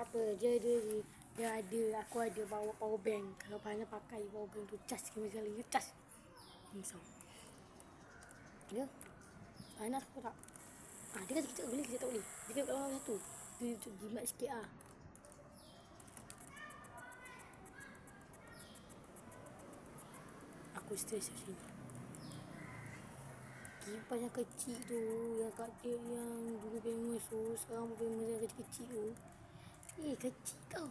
apa, dia ada, aku ada bawa power bank. Kalau Farhanah pakai power bank tu, cas sekali dia cas. So. Dia Farhanah aku tak. Dia kata kita boleh, kita tak boleh. Dia kata kalau satu. Dia jimat sikit ah. Aku stres kat sini. Kipas yang kecil tu, yang kat dia yang dulu famous tu, sekarang pun famous yang kecil-kecil tu. Kecil tau.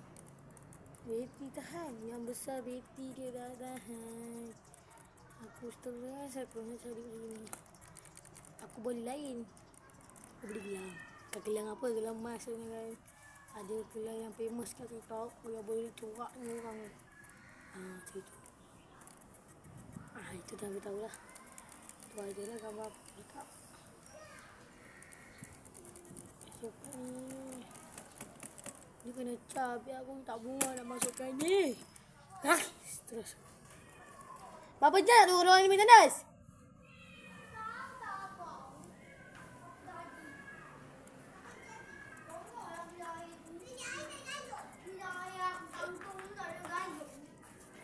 Bateri tahan. Yang besar bateri dia dah tahan. Aku stres aku nak cari begini. Aku beli lain. Aku beli gelang. Bukan gelang apa, gelang emas ni kan. Ada gelang yang famous kat TikTok yang boleh corak ni orang. Macam tu. Itu dah aku tahulah. Tu aja lah gambar aku letak. Esok ni. Ni kena cap biar aku tak bunga nak masukkan ni. Stres. Berapa jam tu orang ni minta das?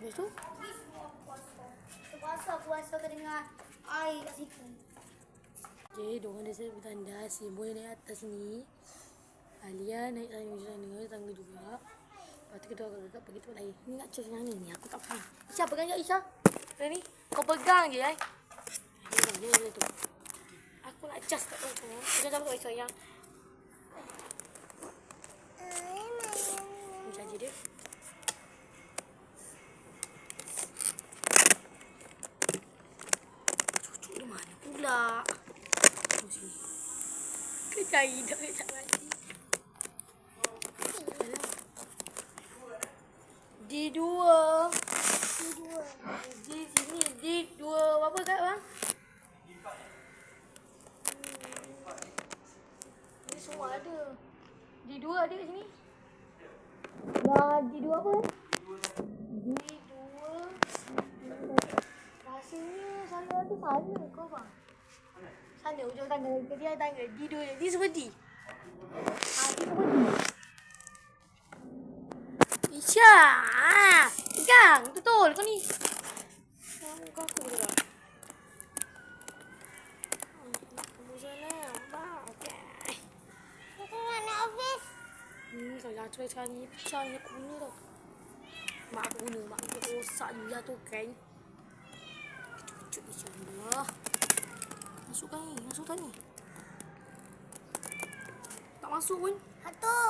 Lepas tu? Puasa kedengar air kat situ. Okay, diorang dah siap bertandas. Si boy naik atas ni. Alia naik tangga juga. Lepas tu kita agak pergi tempat lain. Ni nak cas yang ni aku tak faham. Isha pegang je Isha. Ni kau pegang je Dia tu. Aku nak cas kat tu. Kita jangan kat Isha yang. Macam je dia. Cucuk dia mana pula? Sini. Dia cari dah tak mati. D2. D sini. D2. Berapa kat bang? Ni semua ada. D2 ada kat sini. D2 apa? D2. Rasanya sana tu sana kau bang. Sana ujung tangga. Dia tangga. D2. D seperti. D seperti. Isha. Pegang. Betul kau ni. Kau aku boleh tak? Kamu sana. Okay. Nak habis. Kalau jatuh sekarang ni pecah ni aku guna tau. Mak aku guna. Mak aku rosak dia tu kan. Kecut-kecut insyaAllah. Masukkan ni. Tak masuk pun. Satu.